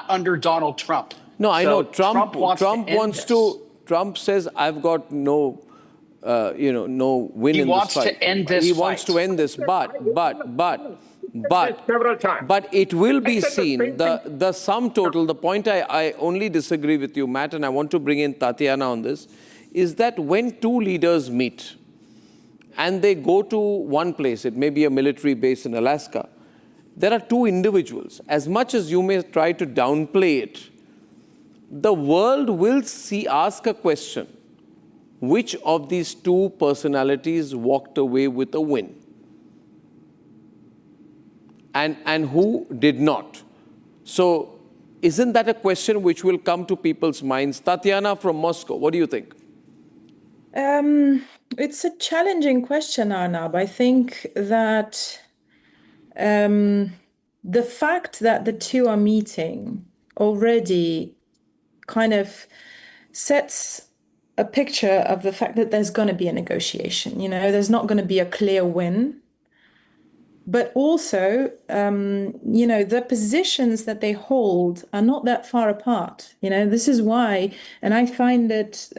under Donald Trump. No, I know Trump Trump says, I've got no, no win in this fight. He wants to end this, but it will be seen, the sum total, the point I only disagree with you, Matt, and I want to bring in Tatiana on this, is that when two leaders meet and they go to one place, it may be a military base in Alaska, there are two individuals. As much as you may try to downplay it, the world will ask a question: which of these two personalities walked away with a win? And who did not? So isn't that a question which will come to people's minds? Tatiana from Moscow, what do you think? It's a challenging question, Arnab. I think that the fact that the two are meeting already kind of sets a picture of the fact that there's going to be a negotiation. There's not going to be a clear win. But also, the positions that they hold are not that far apart. This is why, and I find that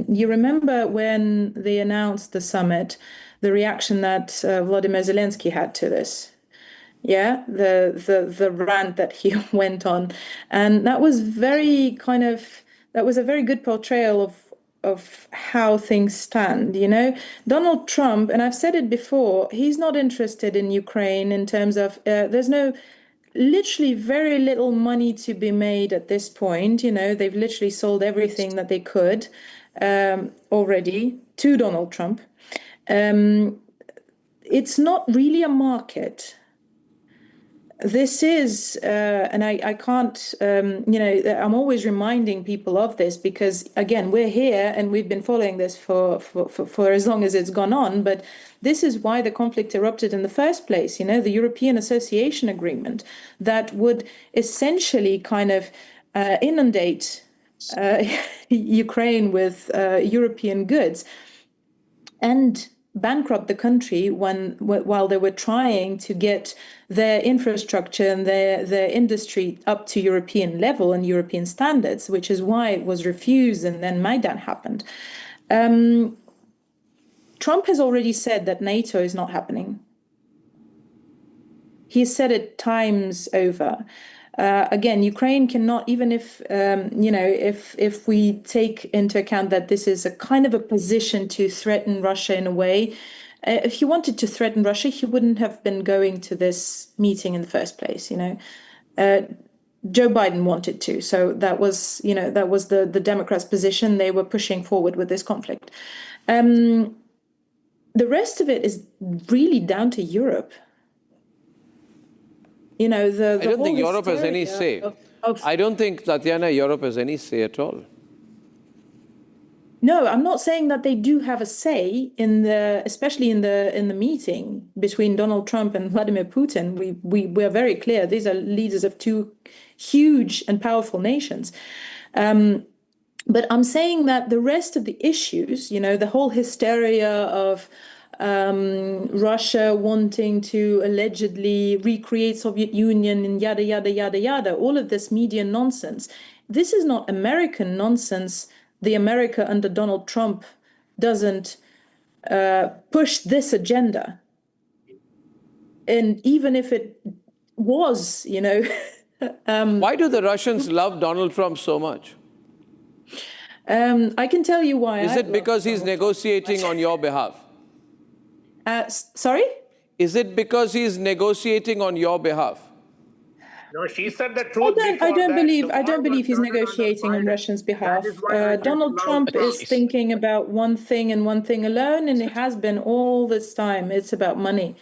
you remember when they announced the summit, the reaction that Vladimir Zelensky had to this. Yeah, the rant that he went on, and that was a very good portrayal of how things stand. Donald Trump, and I've said it before, he's not interested in Ukraine in terms of there's literally very little money to be made at this point. They've literally sold everything that they could already to Donald Trump. It's not really a market. This is, and I can't, I'm always reminding people of this because, again, we're here and we've been following this for as long as it's gone on. But this is why the conflict erupted in the first place. The European Association Agreement that would essentially kind of inundate Ukraine with European goods and bankrupt the country while they were trying to get their infrastructure and their industry up to European level and European standards, which is why it was refused and then Maidan happened. Trump has already said that NATO is not happening. He's said it times over. Again, Ukraine cannot, even if, if we take into account that this is a kind of a position to threaten Russia in a way, if he wanted to threaten Russia, he wouldn't have been going to this meeting in the first place. Joe Biden wanted to. So that was, the Democrats' position. They were pushing forward with this conflict. The rest of it is really down to Europe. I don't think Europe has any say. I don't think, Tatiana, Europe has any say at all. No, I'm not saying that they do have a say especially in the meeting between Donald Trump and Vladimir Putin. We are very clear. These are leaders of two huge and powerful nations. But I'm saying that the rest of the issues, the whole hysteria of Russia wanting to allegedly recreate Soviet Union and yada, yada, yada, yada, all of this media nonsense. This is not American nonsense. The America under Donald Trump doesn't push this agenda. And even if it was, why do the Russians love Donald Trump so much? I can tell you why. Is it because he's negotiating on your behalf? Sorry? Is it because he's negotiating on your behalf? No, she said the truth. I don't believe he's negotiating on Russians' behalf. Donald Trump is thinking about one thing and one thing alone, and it has been all this time. It's about money.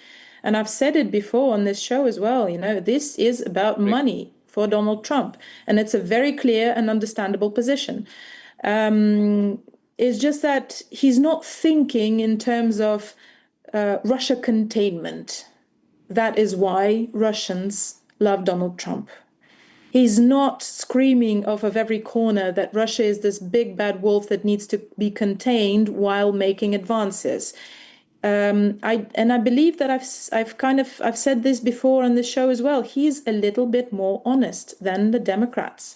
And I've said it before on this show as well, this is about money for Donald Trump. And it's a very clear and understandable position. It's just that he's not thinking in terms of Russia containment. That is why Russians love Donald Trump. He's not screaming off of every corner that Russia is this big bad wolf that needs to be contained while making advances. I believe that I've said this before on the show as well. He's a little bit more honest than the Democrats.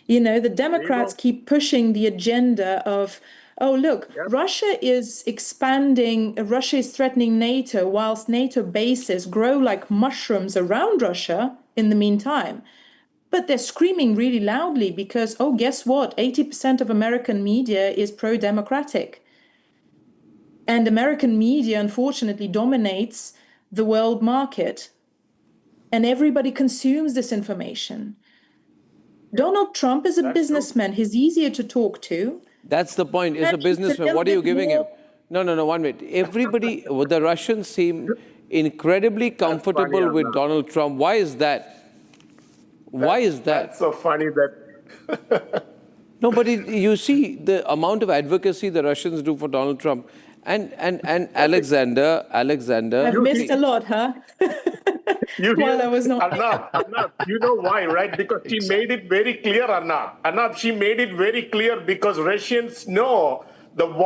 You know, the Democrats keep pushing the agenda of, oh, look, Russia is expanding, Russia is threatening NATO, whilst NATO bases grow like mushrooms around Russia in the meantime. But they're screaming really loudly because, oh, guess what? 80% of American media is pro-democratic. And American media, unfortunately, dominates the world market. And everybody consumes this information. Donald Trump is a businessman. He's easier to talk to. That's the point. He's a businessman. What are you giving him? No, 1 minute. Everybody, the Russians seem incredibly comfortable with Donald Trump. Why is that? Why is that? That's so funny that... No, but you see the amount of advocacy the Russians do for Donald Trump. And Alexander. I've missed a lot, huh? While I was not. Arnab, you know why, right? Because she made it very clear, Arnab. Arnab, she made it very clear because Russians know the war